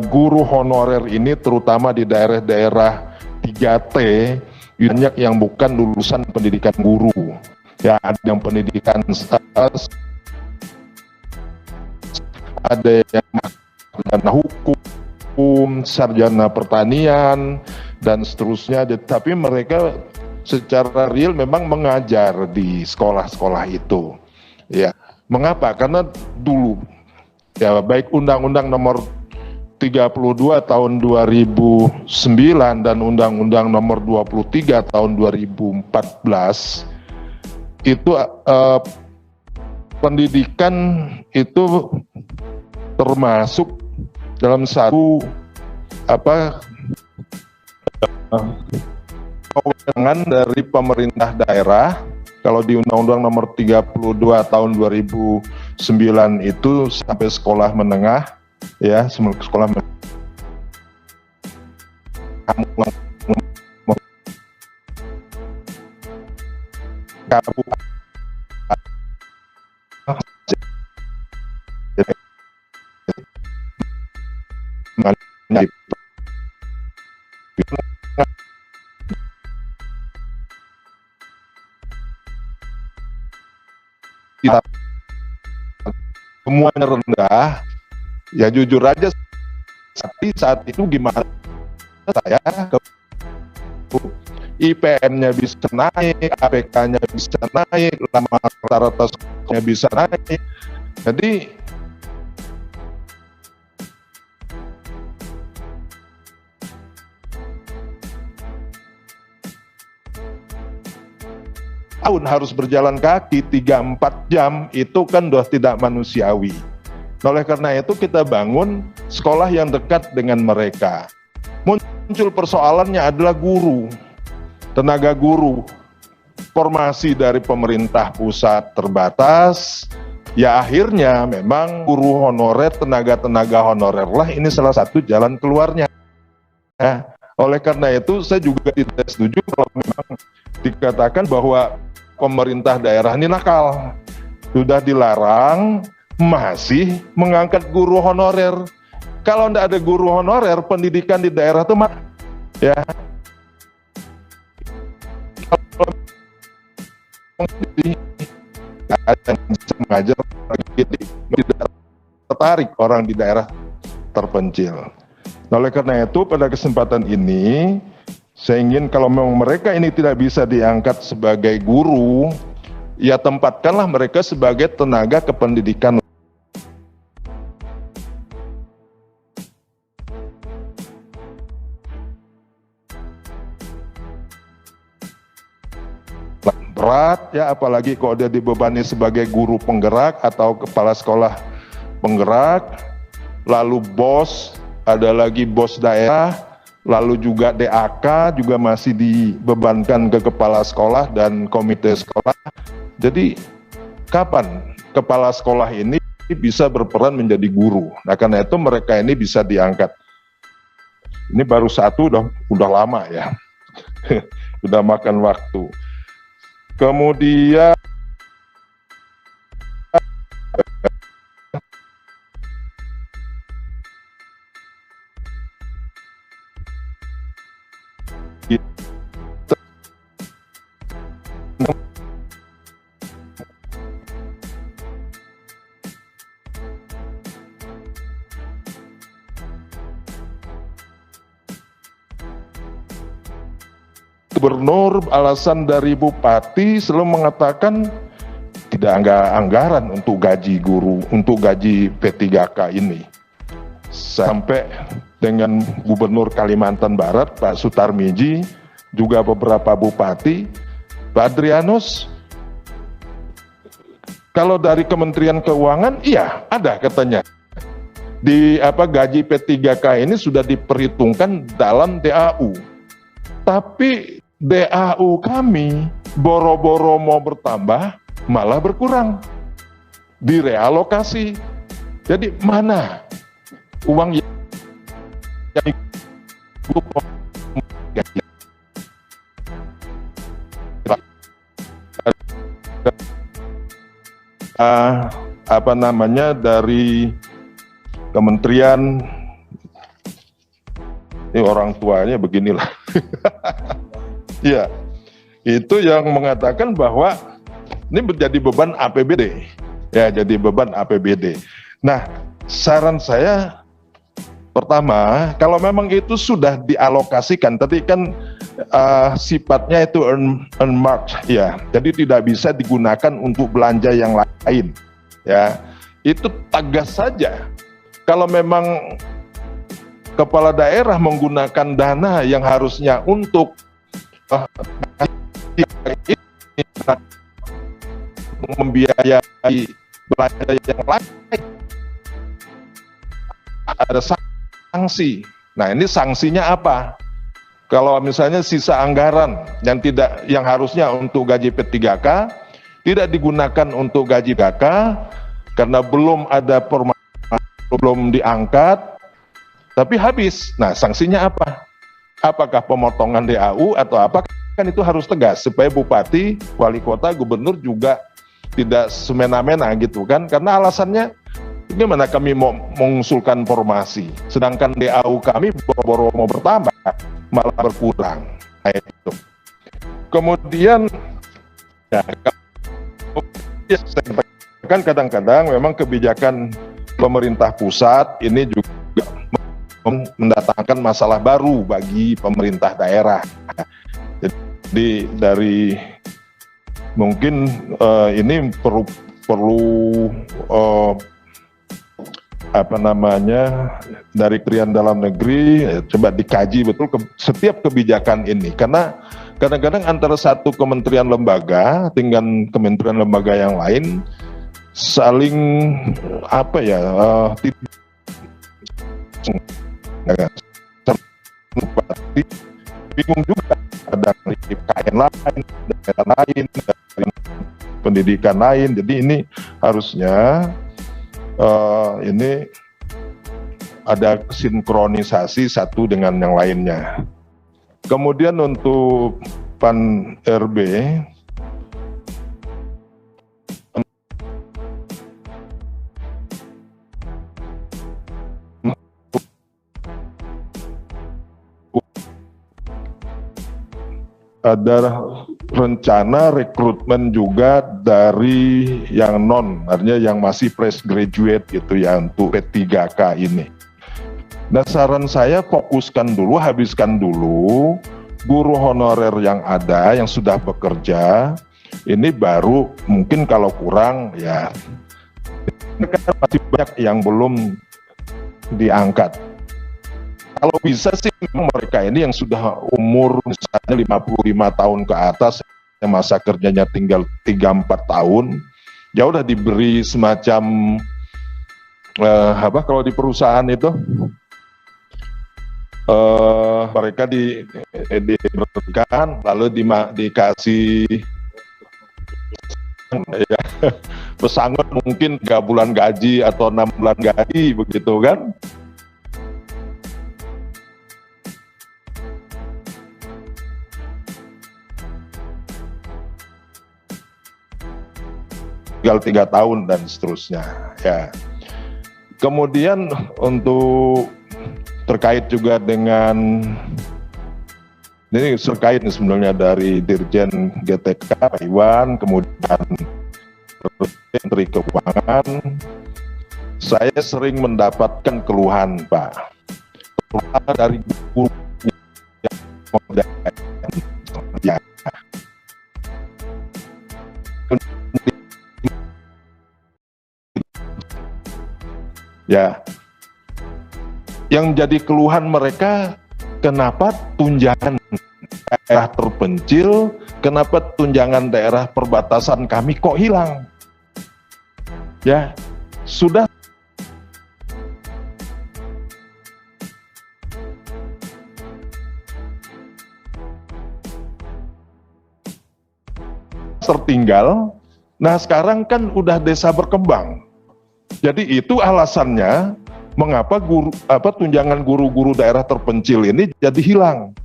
guru honorer ini terutama di daerah-daerah 3T banyak yang bukan lulusan pendidikan guru. Ya, ada yang pendidikan ada yang sarjana hukum, sarjana pertanian, dan seterusnya. Tapi mereka secara real memang mengajar di sekolah-sekolah itu. Ya, mengapa? Karena dulu, ya baik Undang-Undang Nomor 32 tahun 2009 dan Undang-Undang Nomor 23 tahun 2014 itu pendidikan itu termasuk dalam satu kewenangan dari pemerintah daerah. Kalau di Undang-Undang Nomor 32 tahun 2009 itu sampai sekolah menengah, ya sekolah menengah semuanya rendah, ya jujur aja saat itu gimana saya IPM-nya bisa naik, APK-nya bisa naik, lama rata-ratanya bisa naik. Jadi tahun harus berjalan kaki 3-4 jam, itu kan sudah tidak manusiawi. Oleh karena itu kita bangun sekolah yang dekat dengan mereka. Muncul persoalannya adalah guru, tenaga guru. Formasi dari pemerintah pusat terbatas, ya akhirnya memang guru honorer, tenaga honorer lah ini salah satu jalan keluarnya. Oleh karena itu saya juga tidak setuju kalau memang dikatakan bahwa pemerintah daerah ini nakal, sudah dilarang masih mengangkat guru honorer. Kalau tidak ada guru honorer, pendidikan di daerah itu ya ada yang bisa mengajar, tidak tertarik orang di daerah terpencil. Oleh karena itu pada kesempatan ini saya ingin kalau memang mereka ini tidak bisa diangkat sebagai guru, ya tempatkanlah mereka sebagai tenaga kependidikan. Berat ya, apalagi kalau dia dibebani sebagai guru penggerak atau kepala sekolah penggerak, lalu bos, ada lagi bos daerah, lalu juga DAK juga masih dibebankan ke kepala sekolah dan komite sekolah. Jadi kapan kepala sekolah ini bisa berperan menjadi guru? Nah karena itu mereka ini bisa diangkat. Ini baru satu udah lama ya, udah makan waktu. Kemudian Gubernur, alasan dari Bupati selalu mengatakan tidak ada anggaran untuk gaji guru, untuk gaji P3K ini. Sampai dengan Gubernur Kalimantan Barat, Pak Sutarmiji, juga beberapa Bupati, Pak Adrianus, kalau dari Kementerian Keuangan, iya ada katanya. Di gaji P3K ini sudah diperhitungkan dalam DAU. Tapi DAU kami boro-boro mau bertambah malah berkurang, direalokasi. Jadi mana uang yang dari Kementerian Ini orang tuanya beginilah. Ya, itu yang mengatakan bahwa ini menjadi beban APBD. Ya, jadi beban APBD. Nah, saran saya pertama, kalau memang itu sudah dialokasikan, tadi kan sifatnya itu earmarked, ya, jadi tidak bisa digunakan untuk belanja yang lain, ya, itu tegas saja. Kalau memang kepala daerah menggunakan dana yang harusnya untuk membiayai belanja yang lain, ada sanksi. Nah, ini sanksinya apa? Kalau misalnya sisa anggaran yang harusnya untuk gaji P3K tidak digunakan untuk gaji PKK karena belum ada belum diangkat, tapi habis. Nah, sanksinya apa? Apakah pemotongan DAU atau apa? Kan itu harus tegas supaya bupati, wali kota, gubernur juga tidak semena-mena gitu kan? Karena alasannya gimana kami mau mengusulkan formasi, sedangkan DAU kami boro-boro mau bertambah, malah berkurang. Nah, itu. Kemudian, ya, saya katakan kadang-kadang memang kebijakan pemerintah pusat ini juga mendatangkan masalah baru bagi pemerintah daerah. Jadi dari mungkin ini perlu dari Kementerian Dalam Negeri coba dikaji betul setiap kebijakan ini, karena kadang-kadang antara satu kementerian lembaga dengan kementerian lembaga yang lain saling bingung juga, ada dari KN lain, daerah lain, dari pendidikan lain. Jadi ini harusnya ini ada sinkronisasi satu dengan yang lainnya. Kemudian untuk Pan RB, ada rencana rekrutmen juga dari yang artinya yang masih fresh graduate gitu ya, untuk P3K ini. Nah, saran saya fokuskan dulu, habiskan dulu guru honorer yang ada, yang sudah bekerja, ini baru mungkin kalau kurang ya, masih banyak yang belum diangkat. Kalau bisa sih mereka ini yang sudah umur misalnya 55 tahun ke atas, yang masa kerjanya tinggal 3-4 tahun, ya udah diberi semacam kalau di perusahaan itu mereka diberikan lalu dikasih ya, pesangon mungkin 3 bulan gaji atau 6 bulan gaji begitu kan. Tinggal 3 tahun dan seterusnya ya. Kemudian untuk terkait juga dengan ini terkait sebenarnya dari Dirjen GTK Pak Iwan, kemudian Menteri Keuangan, saya sering mendapatkan keluhan Pak, keluhan dari guru yang ya, yang jadi keluhan mereka, kenapa tunjangan daerah terpencil, kenapa tunjangan daerah perbatasan kami kok hilang? Ya, sudah tertinggal. Nah, sekarang kan udah desa berkembang. Jadi itu alasannya mengapa tunjangan guru-guru daerah terpencil ini jadi hilang.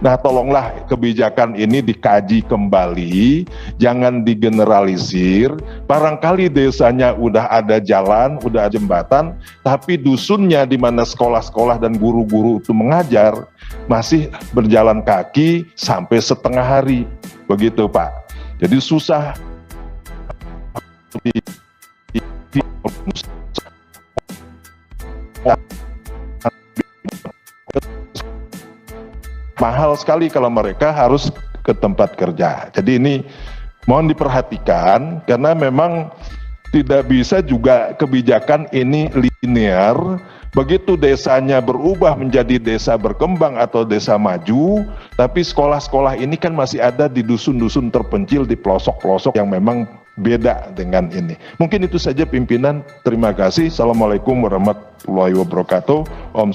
Nah, tolonglah kebijakan ini dikaji kembali, jangan digeneralisir. Barangkali desanya udah ada jalan, udah ada jembatan, tapi dusunnya di mana sekolah-sekolah dan guru-guru itu mengajar masih berjalan kaki sampai setengah hari. Begitu, Pak. Jadi susah. Mahal sekali kalau mereka harus ke tempat kerja. Jadi ini mohon diperhatikan karena memang tidak bisa juga kebijakan ini linear. Begitu desanya berubah menjadi desa berkembang atau desa maju, tapi sekolah-sekolah ini kan masih ada di dusun-dusun terpencil, di pelosok-pelosok yang memang beda dengan ini. Mungkin itu saja pimpinan. Terima kasih. Assalamualaikum warahmatullahi wabarakatuh. Om